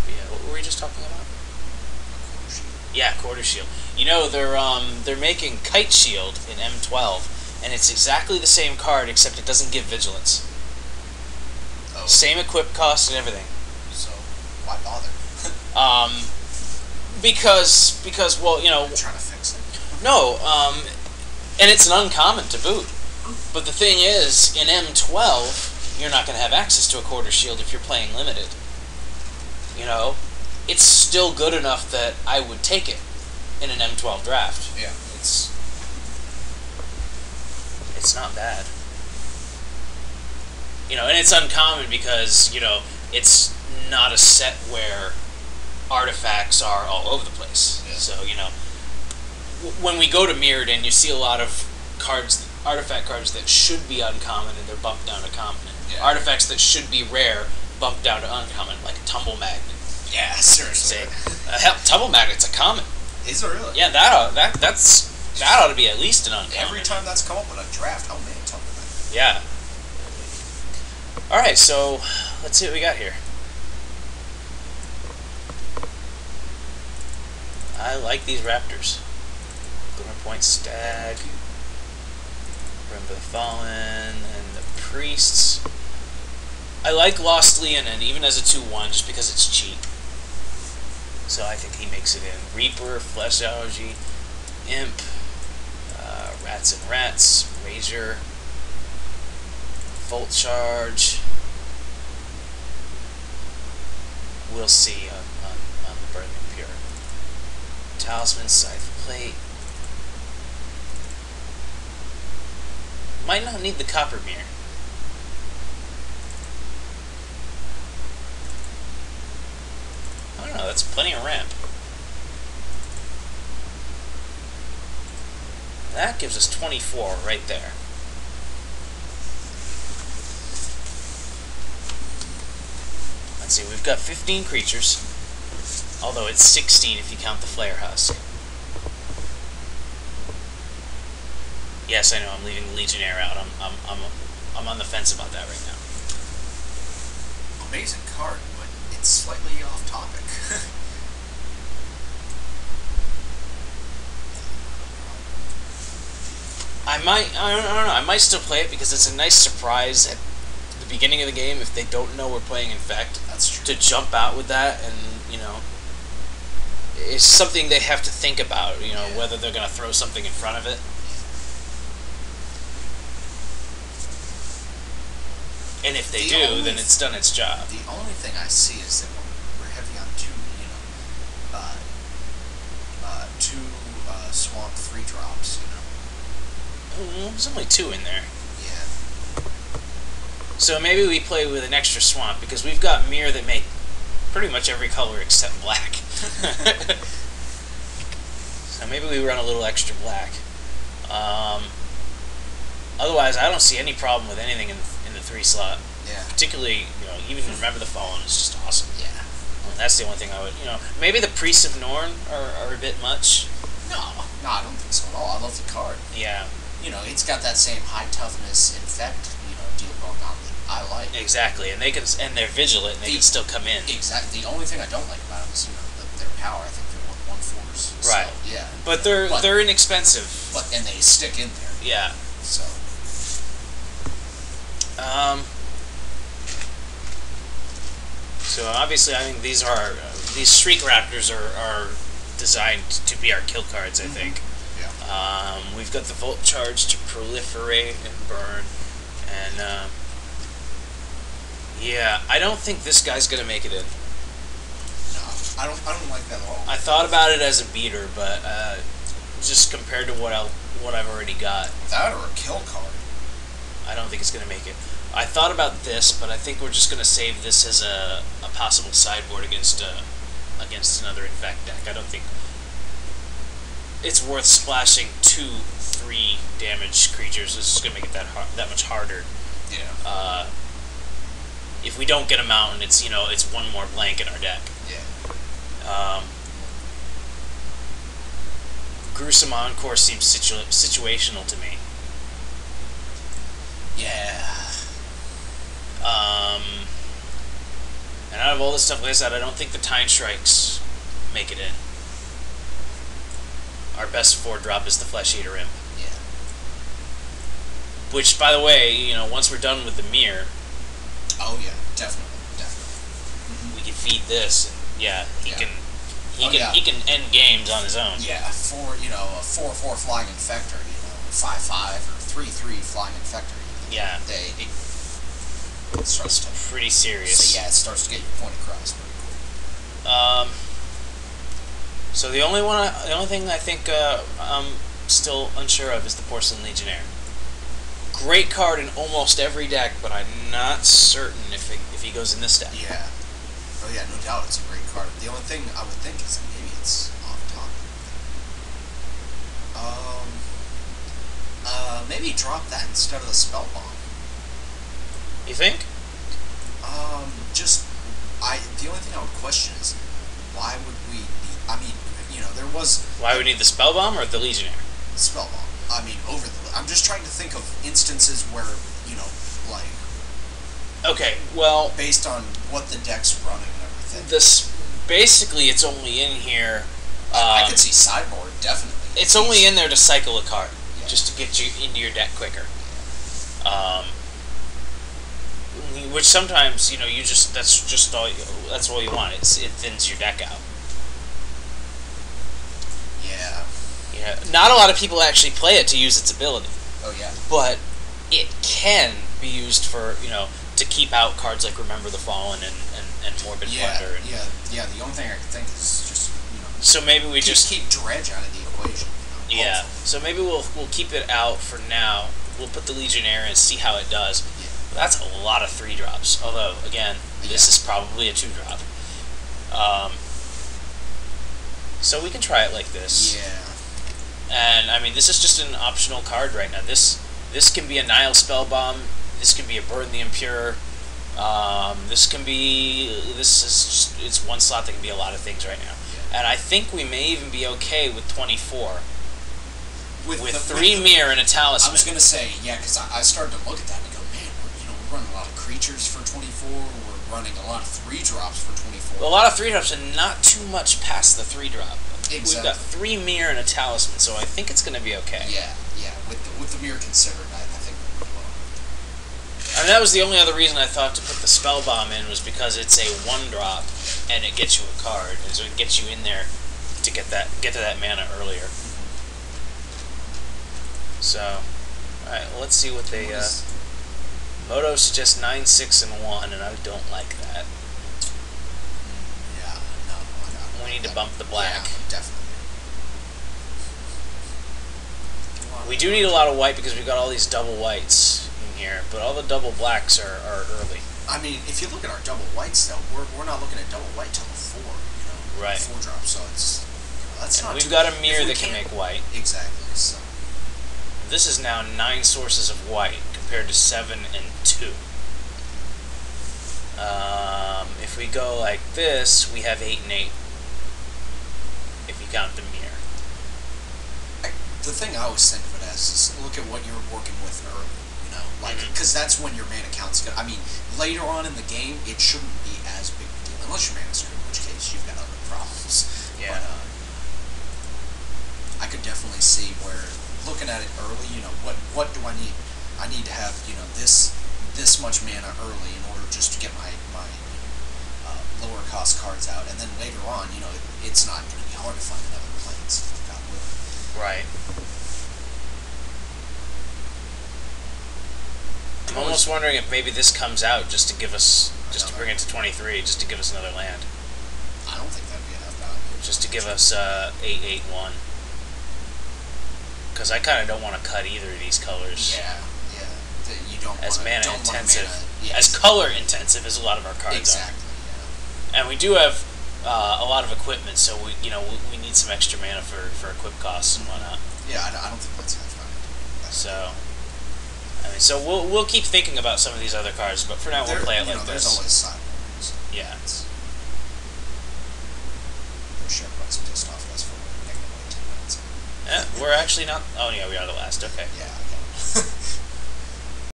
Yeah, what were we just talking about? Yeah, quarter shield. You know, they're making Kite Shield in M12, and it's exactly the same card except it doesn't give vigilance. Oh. Same equip cost and everything. So why bother? Because well, you know, They're trying to fix it. no, and it's an uncommon to boot. But the thing is, in M12, you're not going to have access to a quarter shield if you're playing limited. You know, it's still good enough that I would take it in an M12 draft. Yeah. It's not bad. You know, and it's uncommon because, you know, it's not a set where artifacts are all over the place. Yeah. So, you know, when we go to Mirrodin, you see a lot of cards, artifact cards that should be uncommon and they're bumped down to common. Yeah. Artifacts that should be rare bumped down to uncommon, like a Tumble Magnet. Yeah, seriously. Hell, Tumble Magnet's a common. Is it really? Yeah, that ought to be at least an uncommon. Every time that's come up in a draft, oh man, Tumble Magnet. Yeah. Alright, so let's see what we got here. I like these raptors. Glimmer Point Stag, Rim of the Fallen, and the Priests. I like Lost Leonin even as a 2-1 just because it's cheap. So I think he makes it in. Reaper, Flesh Allergy, Imp, Rats and Rats, Razor, Volt Charge. We'll see on the Burning Pure. Talisman, Scythe Plate. Might not need the Copper Mirror. I don't know, that's plenty of ramp. That gives us 24 right there. Let's see, we've got 15 creatures, although it's 16 if you count the Flare Husk. Yes, I know, I'm leaving the Legionnaire out. I'm on the fence about that right now. Amazing card, but it's slightly off topic. I don't know, I might still play it because it's a nice surprise at the beginning of the game if they don't know we're playing Infect. That's true. To jump out with that, and, you know, it's something they have to think about, you know, Yeah. whether they're going to throw something in front of it. And if they do, then it's done its job. The only thing I see is that we're heavy on two swamp 3-drops, you know. There's only 2 in there. Yeah. So maybe we play with an extra swamp, because we've got mirror that make pretty much every color except black. So maybe we run a little extra black. Otherwise, I don't see any problem with anything in the 3 slot. Yeah. Particularly, you know, even Remember the Fallen is just awesome. Yeah. Well, that's the only thing I would, you know, maybe the Priests of Norn are a bit much. No, I don't think so at all. I love the card. Yeah. You know, it's got that same high toughness Infect, you know, deal going on that I like. Exactly, and they're vigilant, and they can still come in. Exactly. The only thing I don't like about them is, you know, their power. I think they're 1/4. Right. So, yeah. But they're inexpensive. And they stick in there. Yeah. So. So obviously, I think these Shriek Raptors are designed to be our kill cards. I think. Yeah. We've got the Volt Charge to proliferate and burn, and yeah, I don't think this guy's gonna make it in. No, I don't like that at all. I thought about it as a beater, but just compared to what I've already got, That or a kill card. I don't think it's gonna make it. I thought about this, but I think we're just gonna save this as a possible sideboard against another Infect deck. I don't think it's worth splashing 2-3 damage creatures. This is gonna make it that much harder. Yeah. If we don't get a mountain, it's it's one more blank in our deck. Yeah. Gruesome Encore seems situational to me. Yeah. And out of all the stuff like I said, I don't think the Tine Strikes make it in. Our best 4-drop is the Flesh Eater Imp. Yeah. Which, by the way, you know, once we're done with the mirror, Oh yeah, definitely. we can feed this. And yeah, he Yeah. can he can end games on his own. Yeah, a 4/4 flying infector, 5/5 or 3/3 flying infector. Yeah. It starts to. Pretty serious. So yeah, it starts to get your point across pretty quick. So the only thing I think I'm still unsure of is the Porcelain Legionnaire. Great card in almost every deck, but I'm not certain if he goes in this deck. Yeah. Oh yeah, no doubt, it's a great card. The only thing I would think is that maybe it's off topic. Maybe drop that instead of the Spell Bomb. You think? The only thing I would question is why would we need? I mean, there was Why would we need the Spell Bomb or the Legionnaire? Spell Bomb. I mean, I'm just trying to think of instances where like. Okay, well, Based on what the deck's running and everything. this basically it's only in here. I could see sideboard, definitely. It's only in there to cycle a card, Yeah. just to get you into your deck quicker. Which sometimes that's all you want. It thins your deck out. Yeah. Yeah, not a lot of people actually play it to use its ability, Oh, yeah. but it can be used for to keep out cards like Remember the Fallen and Morbid Plunder. And, Yeah. The only thing I can think is just, so maybe we just keep Dredge out of the equation. Yeah, hopefully. so maybe we'll keep it out for now. We'll put the Legionnaire in and see how it does. Yeah. That's a lot of 3-drops. Although, again, this is probably a 2-drop. So we can try it like this. Yeah. And I mean, this is just an optional card right now. This can be a Nile Spellbomb. This can be a Burn the Impure. It's one slot that can be a lot of things right now. Yeah. And I think we may even be okay with 24. With the 3 Mirror and a Talisman. I was gonna say, yeah, because I started to look at that and go, man, we're running a lot of creatures for 24. We're running a lot of 3-drops for 24. A lot of 3-drops and not too much past the 3-drop. Exactly. We've got 3 Mirror and a Talisman, so I think it's going to be okay. Yeah. With the mirror considered, I think we're pretty well. And that was the only other reason I thought to put the Spell Bomb in was because it's a 1-drop and it gets you a card, and so it gets you in there to get to that mana earlier. So, alright, well, let's see what they. Moto suggests 9, 6, and 1, and I don't like that. Yeah, no, We need to bump the black. Yeah, definitely. We do need a lot of white because we've got all these double whites in here, but all the double blacks are early. I mean, if you look at our double whites, though, we're not looking at double white till the 4, Right. 4-drop, so it's, that's And not we've too got a bad. mirror If we that can make white. Exactly, so. This is now 9 sources of white compared to 7 and 2. If we go like this, we have 8 and 8. If you count the mirror. The thing I always think of it as is look at what you're working with early, because that's when your mana count's gonna. I mean, later on in the game, it shouldn't be as big a deal unless your mana's screwed, in which case you've got other problems. Yeah. But I could definitely see where looking at it early, what do I need? I need to have this much mana early in order just to get my lower cost cards out, and then later on, it's not going to be hard to find another planes if I've got will. Right. I'm almost wondering if maybe this comes out just to give us, to bring it to 23, just to give us another land. I don't think that'd be enough value. Just to give us 8/8/1. Because I kind of don't want to cut either of these colors. Yeah. You don't As wanna, mana don't wanna intensive. yeah. As color intensive as a lot of our cards Exactly. are. And we do have a lot of equipment, so we need some extra mana for equip costs and whatnot. Yeah. I don't think that's enough value. So, I mean, so we'll keep thinking about some of these other cards, but for now we'll play it like there's this. always sideboards. Yeah. Share price pissed off us for negative 10 minutes. We're actually not. Oh yeah, we are the last. Okay. Yeah.